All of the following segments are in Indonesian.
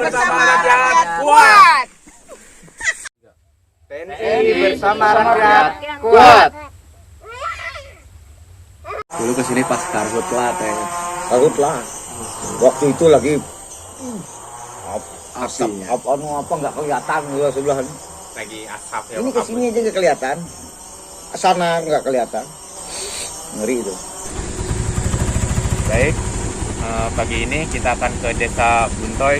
bersama rakyat kuat. TNI bersama rakyat kuat. Dulu kesini pas karhutlah teh. Karhutlah. Waktu itu lagi asap, Apinya. apa nggak kelihatan ya sebelah. Lagi asap ya. Ini kesini aja nggak kelihatan. Sana nggak kelihatan. Ngeri itu. Baik, pagi ini kita akan ke Desa Buntoy.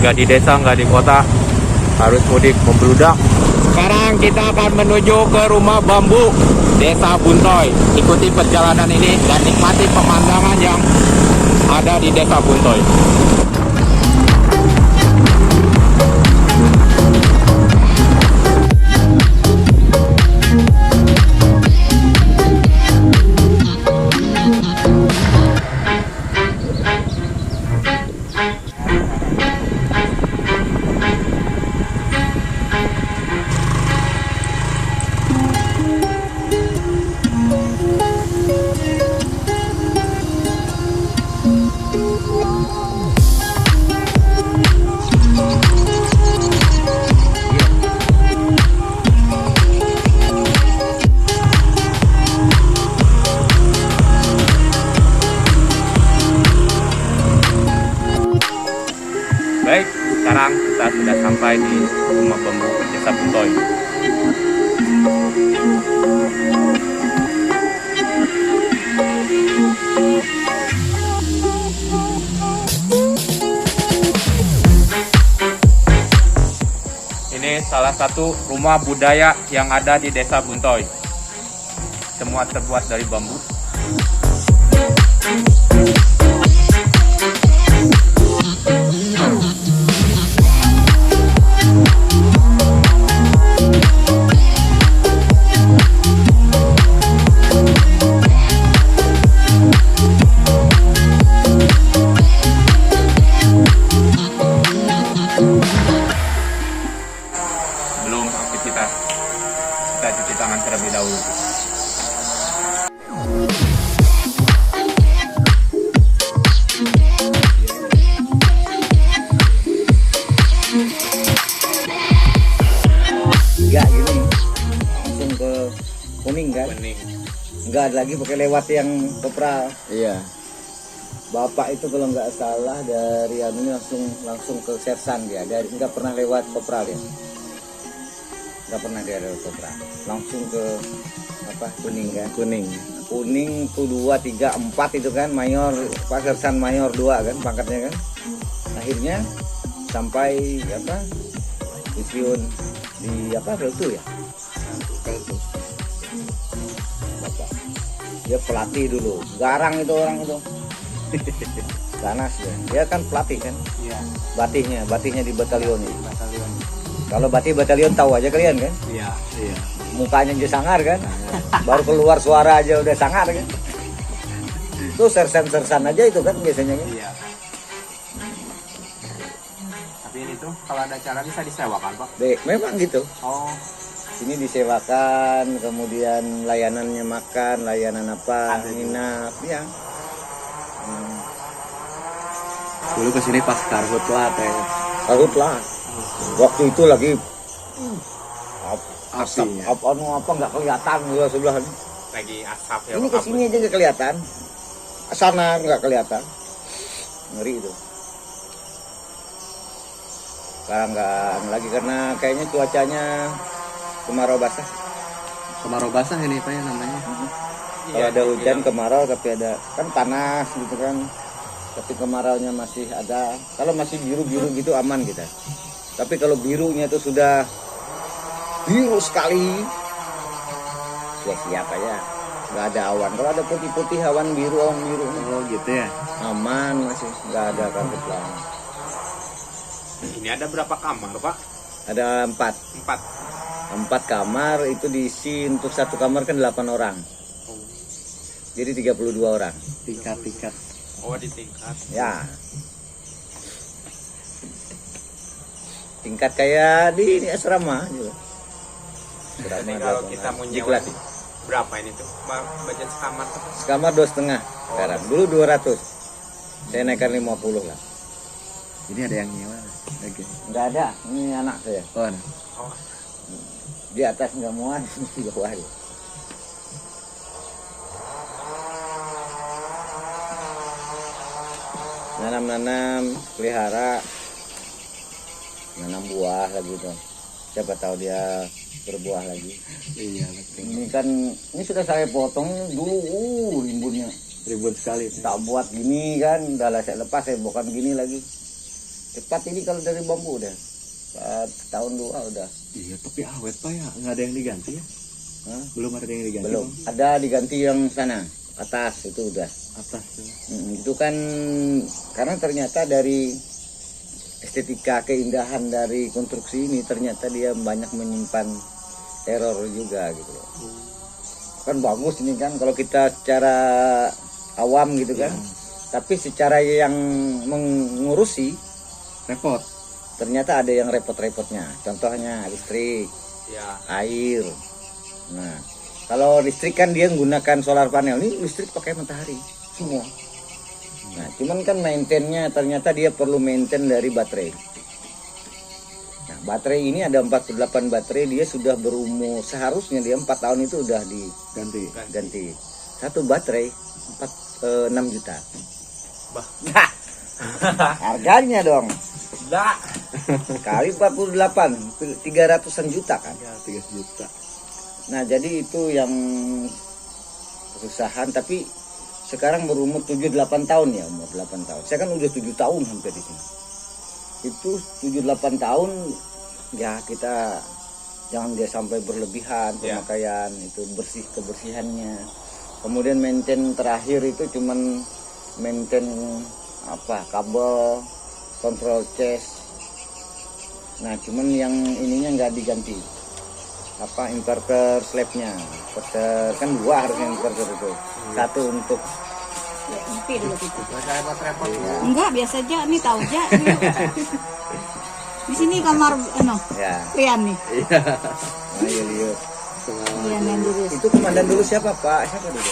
Nggak di desa, nggak di kota, harus mudik membludak. Sekarang kita akan menuju ke rumah bambu Desa Buntoy. Ikuti perjalanan ini dan nikmati pemandangan yang ada di Desa Buntoy. Baik, sekarang kita sudah sampai di rumah bambu Desa Buntoy. Ini salah satu rumah budaya yang ada di Desa Buntoy. Semua terbuat dari bambu. Belum aktivitas, kita cuci tangan terlebih dahulu. Enggak gini, langsung ke Kuning kan? Bening. Enggak ada lagi pakai lewat yang Kopral. Iya. Bapak itu kalau nggak salah dari anunya langsung ke Sersan dia, dari nggak pernah lewat Kopral ya, nggak pernah dia lewat Kopral, langsung ke apa Kuning kan? Kuning tuh 2, 3, 4 itu kan Mayor, Pak Sersan Mayor 2 kan pangkatnya kan, akhirnya sampai apa Stasiun di apa itu ya Dia pelatih dulu. Garang itu orang itu. Ganas ya. Dia kan pelatih kan. Iya. Batihnya di batalion ini. Batalion. Kalau batalion tahu aja kalian kan. Iya. Iya. Mukanya aja sangar kan. Baru keluar suara aja udah sangar kan. Itu sersan aja itu kan biasanya kan. Iya. Tapi ini tuh kalau ada acara bisa disewakan Pak. Memang gitu. Oh. Ini disewakan, kemudian layanannya makan, layanan apa, Ada juga. nginap, ya. Dulu kesini pas karhutlah teh. Karut lah. Waktu itu lagi asap, Apinya. apa nggak kelihatan gua sebelah ini. Lagi asap ya. Ini kesini aja nggak kelihatan, sana nggak kelihatan, ngeri itu. Sekarang nggak lagi karena kayaknya cuacanya kemarau basah. Kemarau basah ini Pak ya namanya. Kalau ada hujan kemarau tapi ada kan panas gitu kan. Tapi kemaraunya masih ada. Kalau masih biru-biru gitu aman kita. Tapi kalau birunya itu sudah biru sekali, siap-siap aja. Nggak ada awan. Kalau ada putih-putih awan biru Oh gitu ya. aman masih. Nggak ada karhutlah. Ini ada berapa kamar Pak? Ada 4 kamar itu diisi untuk satu kamar kan 8 orang. Jadi 32 orang. Tingkat-tingkat. Oh di tingkat. Ya. Tingkat kayak di ini asrama juga. Jadi kalau kita mau nyewa berapa ini tuh? Budget sekamar tuh? Sekamar 2,5 sekarang. Dulu 200. Saya naikkan 50 lah. Jadi ada yang nyewa lagi. Enggak ada. Ini anak saya. Oh, nah. Oh, Di atas nggak muat, di bawah dia. Nanam-nanam, pelihara, nanam buah lagi tuh. Siapa tahu dia berbuah lagi. Iya betul. Ini kan, ini sudah saya potong dulu, rimbunnya. Ribut sekali. Tak buat gini kan, udah lah saya lepas, saya bukan gini lagi. Cepat ini kalau dari bambu udah. Tahun 2 udah. Iya tapi awet Pak ya, nggak ada yang diganti ya? Hah? Belum ada yang diganti. Belum. Bang? Ada diganti yang sana, atas itu udah. Atas tuh. Itu kan karena ternyata dari estetika keindahan dari konstruksi ini ternyata dia banyak menyimpan teror juga gitu loh. Kan bagus ini kan kalau kita secara awam gitu kan. Tapi secara yang mengurusi Repot. ternyata ada yang repot-repotnya. Contohnya listrik, ya. air. Nah, kalau listrik kan dia menggunakan solar panel. Ini listrik pakai matahari semua. Nah, cuman kan maintainnya ternyata dia perlu maintain dari baterai. Nah, baterai ini ada 48 baterai, dia sudah berumur, seharusnya dia 4 tahun itu udah diganti. Satu baterai 6 juta. Bah. Nah, harganya dong. Lah. Kali 48, 300-an juta kan. 3 juta. Nah, jadi itu yang kesusahan, tapi sekarang berumur 7-8 tahun ya, umur 8 tahun. Saya kan udah 7 tahun hampir di sini. Itu 7-8 tahun ya kita jangan dia sampai berlebihan pemakaian, itu kebersihannya. Kemudian maintain terakhir itu cuman maintain kabel, kontrol chest. Nah, cuman yang ininya nggak diganti. Inverter slabnya. Inverter kan 2 harusnya inverter itu. Satu untuk Repot-repot. Enggak, biasa aja. Nih tahu aja. Di sini kamar ya. Rian nih. Iya. Ayo lihat. Rian yang dulu. Itu komandan dulu siapa, Pak? Siapa dulu?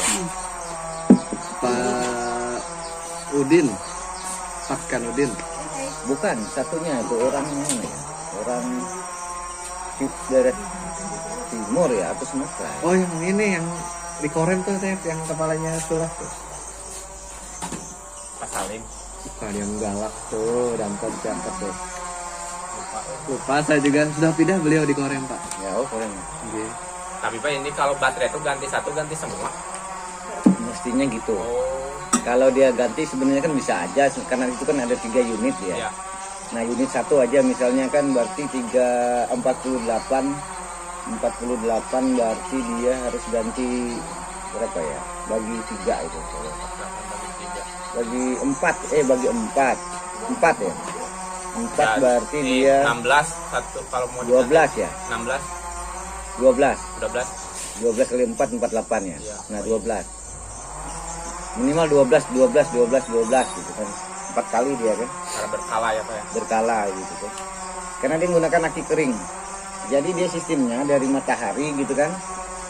Pak Udin. Paskan Udin. Bukan, satunya itu orang mana ya? Orang daerah timur ya atau Sumatera? Oh yang ini yang di Korem tuh Tep, yang kepalanya tulas tuh. Pak Salim. Bukan yang galak tuh, dampet siapa tuh. Lupa saya juga sudah pindah beliau di Korem Pak. Ya, keren. Iya. Tapi Pak ini kalau baterai itu ganti satu ganti semua. Mestinya gitu. Oh. Kalau dia ganti sebenarnya kan bisa aja, karena itu kan ada 3 unit ya. Ya. Nah, unit satu aja misalnya kan berarti 48 berarti dia harus ganti berapa ya? Bagi 3 itu. Bagi 4, bagi 4. 4 ya. 4 berarti dia 16 satu kalau mau 12 ya. 16 12. 12 12 kali 4 48 ya. Iya. Nah, 12. Minimal 12 gitu kan. 4 kali dia kan. cara berkala ya Pak ya. Berkala gitu kan. Karena dia menggunakan aki kering. Jadi dia sistemnya dari matahari gitu kan.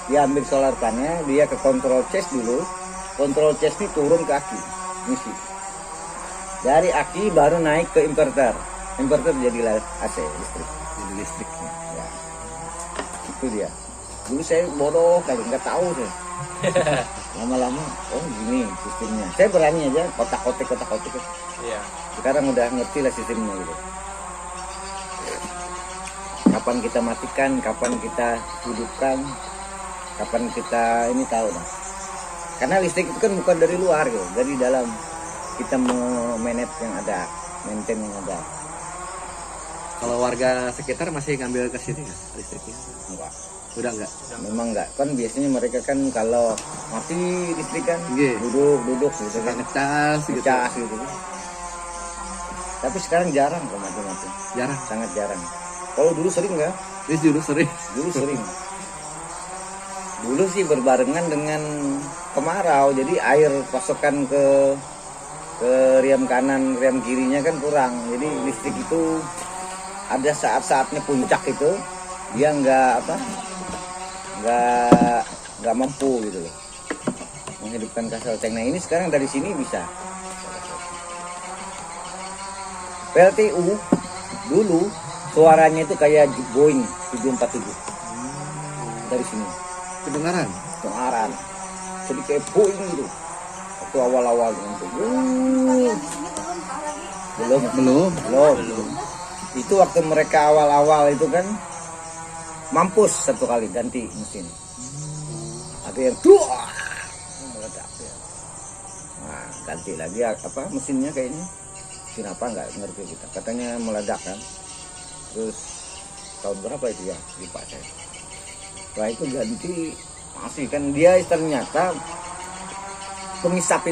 Dia ambil solar panel, dia ke kontrol chest dulu. Kontrol chest ini turun ke aki. Misi. Dari aki baru naik ke inverter. Inverter jadilah AC listrik. Jadi listriknya. Ya. Itu dia. Dulu saya bodoh kali nggak tahu saya. Lama-lama, oh gini sistemnya. Saya berani aja kotak-kotik. Iya. Sekarang udah ngerti lah sistemnya gitu. Kapan kita matikan, kapan kita hidupkan, kapan kita ini tahu lah. Karena listrik itu kan bukan dari luar gitu, dari dalam kita manage yang ada, maintain yang ada. Kalau warga sekitar masih ngambil ke sini nggak listriknya? Enggak, Udah nggak? memang enggak. Kan biasanya mereka kan kalau mati listrik kan Iya. duduk gitu kan, Ngecas gitu. ngecas gitu. Tapi sekarang jarang kok mati-mati, Jarang. sangat jarang. Kalau dulu sering nggak? Ini dulu sering. Dulu sering. Dulu sih berbarengan dengan kemarau, jadi air pasokan ke rem kanan, rem kirinya kan kurang. Jadi listrik itu ada saat-saatnya puncak itu dia nggak mampu gitu loh menghidupkan kasal tank. Nah ini sekarang dari sini bisa. PLTU dulu suaranya itu kayak Boeing 747 dari sini. Kedengaran. Dengaran jadi kayak Boeing gitu waktu awal-awal gitu. Belum. Itu waktu mereka awal-awal itu kan mampus satu kali ganti mesin. Ada yang meledak. Nah, ganti lagi mesinnya kayaknya. Kenapa nggak ngerti kita? Katanya meledak kan. Terus tahun berapa itu ya? Lupa saya. Setelah itu ganti masih kan dia ternyata pengisap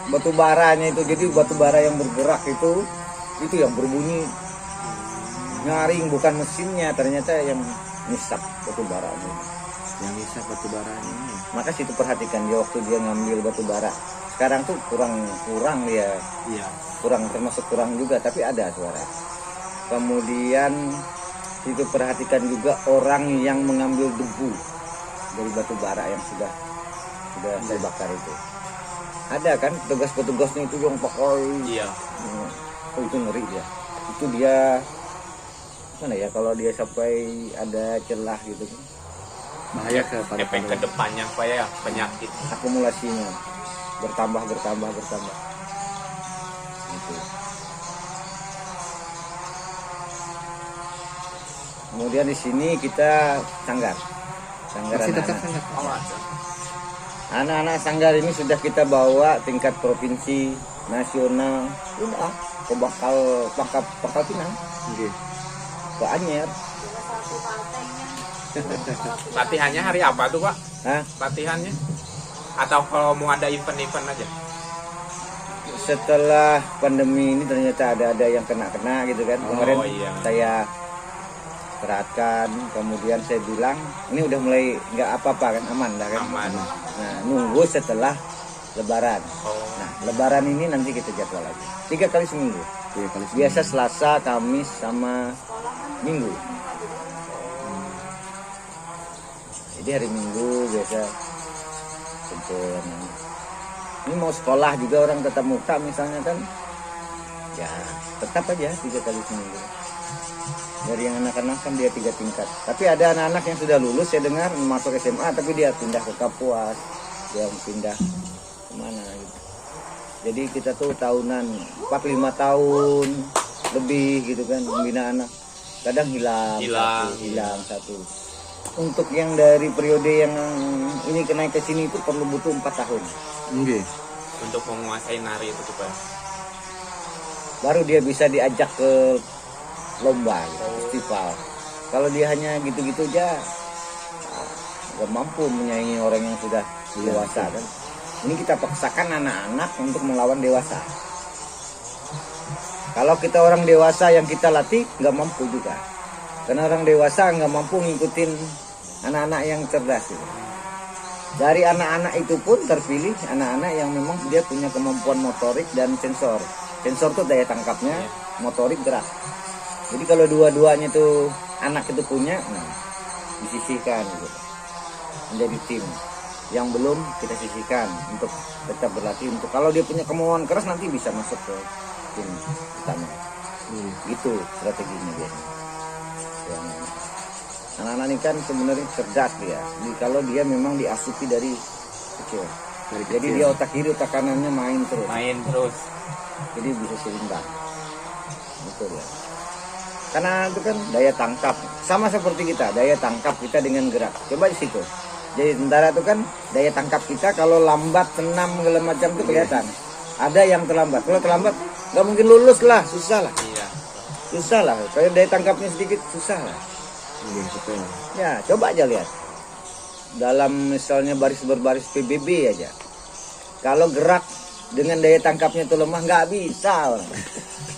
batu baranya itu. Jadi batu bara yang bergerak itu yang berbunyi nyaring, bukan mesinnya, ternyata yang ngisap batu baranya. Yang bisa batu baranya. Maka situ perhatikan dia waktu dia ngambil batu bara. Sekarang tuh kurang dia, Iya. termasuk kurang juga, tapi ada suara. Kemudian itu perhatikan juga orang yang mengambil debu dari batu bara yang sudah terbakar itu. Ada kan petugas-petugasnya itu yang pakai. Iya. Oh itu ngeri dia. Itu dia mana ya kalau dia sampai ada celah gitu kan. Bahaya ke Efek ke depannya Pak ya, penyakit. Akumulasinya bertambah. Gitu. Kemudian di sini kita sanggar Masih tetap anak-anak. sangat. Anak-anak sanggar ini sudah kita bawa tingkat provinsi, nasional, udah ke Pangkal Pinang, Oke. ke Anyer. Latihannya hari apa tuh Pak? Nah, Latihannya? Atau kalau mau ada event-event aja? setelah pandemi ini ternyata ada yang kena gitu kan. Kemarin iya. saya perhatikan, kemudian saya bilang ini udah mulai nggak apa-apa kan, aman dah kan. Aman. Nah, nunggu setelah Lebaran. Oh. Nah, Lebaran ini nanti kita jadwal lagi 3 kali seminggu. Biasa Selasa, Kamis, sama Minggu. Jadi hari Minggu biasa kumpul. Ini mau sekolah juga orang tetap muka misalnya kan, ya tetap aja 3 kali seminggu. Dari yang anak-anak kan dia 3 tingkat. Tapi ada anak-anak yang sudah lulus, saya dengar masuk SMA tapi dia pindah ke Kapuas, dia pindah kemana gitu. Jadi kita tuh tahunan 4-5 tahun lebih gitu kan membina anak. Kadang hilang satu. Untuk yang dari periode yang ini naik ke sini itu perlu butuh 4 tahun. Oke. Untuk menguasai nari itu tuh Pak. Baru dia bisa diajak ke lomba gitu, festival. Kalau dia hanya gitu-gitu aja nggak mampu menyaingi orang yang sudah dewasa kan. Ini kita paksakan anak-anak untuk melawan dewasa. Kalau kita orang dewasa yang kita latih nggak mampu juga, karena orang dewasa nggak mampu ngikutin anak-anak yang cerdas gitu. Dari anak-anak itu pun terpilih anak-anak yang memang dia punya kemampuan motorik dan sensor. Sensor itu daya tangkapnya, motorik gerak. Jadi kalau dua-duanya tuh anak itu punya, nah, disisihkan gitu. Menjadi tim. Yang belum kita sisihkan untuk tetap berlatih. Untuk kalau dia punya kemauan keras nanti bisa masuk ke tim utama. Gitu strateginya dia. Yang anak-anak ini kan sebenarnya cerdas dia. Jadi kalau dia memang diasupi dari kecil. Jadi dia otak kiri otak kanannya main terus. Jadi bisa seimbang. Betul ya. Karena itu kan daya tangkap sama seperti kita, daya tangkap kita dengan gerak. Coba di situ. Jadi tentara itu kan daya tangkap kita kalau lambat, senam segala macam itu kelihatan. Ada yang terlambat. Kalau terlambat nggak mungkin lulus lah, susah lah. Susah lah. Kalau daya tangkapnya sedikit susah lah. Ya, coba aja lihat. Dalam misalnya baris berbaris PBB aja. Kalau gerak dengan daya tangkapnya itu lemah nggak bisa orang.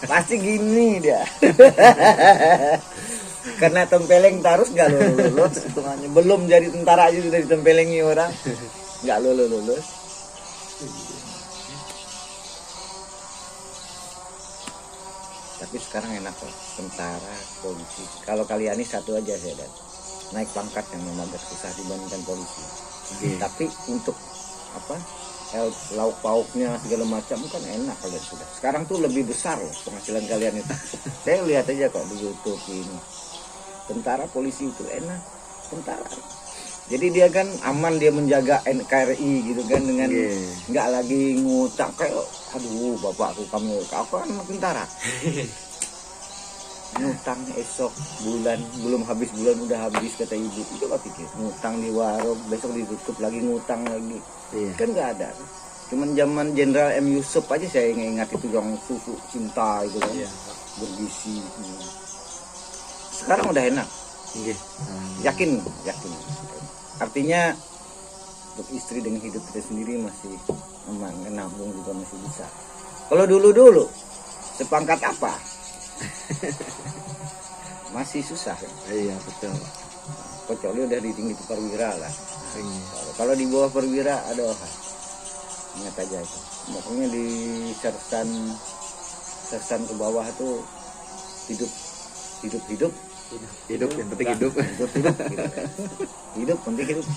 Pasti gini dia. Karena tempeleng terus nggak lulus. Belum jadi tentara aja sudah ditempelengi orang. Nggak lulus. Tapi sekarang enak loh, tentara, polisi. Kalau kalian ini satu aja saya lihat, naik pangkat yang memang agak susah dibandingkan polisi. Tapi untuk apa? Lauk pauknya segala macam kan enak kalian sudah. Sekarang tuh lebih besar loh penghasilan kalian itu. Saya lihat aja kok di YouTube ini. Tentara polisi itu enak. Tentara. Jadi dia kan aman, dia menjaga NKRI gitu kan dengan nggak lagi ngutang kayak aduh bapakku kamu kan tentara. Ngutang esok bulan belum habis bulan udah habis kata ibu. Coba pikir ngutang di warung besok ditutup lagi ngutang lagi. Kan nggak ada. Cuman zaman Jenderal M. Yusuf aja saya ingat itu yang susu cinta itu kan bergizi. Sekarang udah enak. Yakin. Artinya untuk istri dengan hidup kita sendiri masih aman, nabung juga masih bisa. Kalau dulu sepangkat apa? Masih susah. Iya betul. Kecuali udah di tinggi perwira lah. Kalau di bawah perwira ada ingat aja itu. Makanya di sersan ke bawah itu hidup Yang penting hidup. Hidup penting hidup.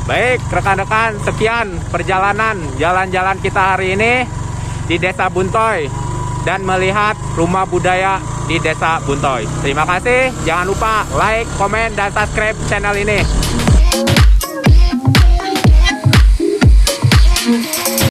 Baik rekan-rekan, sekian perjalanan jalan-jalan kita hari ini di Desa Buntoy dan melihat rumah budaya di Desa Buntoy. Terima kasih, jangan lupa like, komen, dan subscribe channel ini.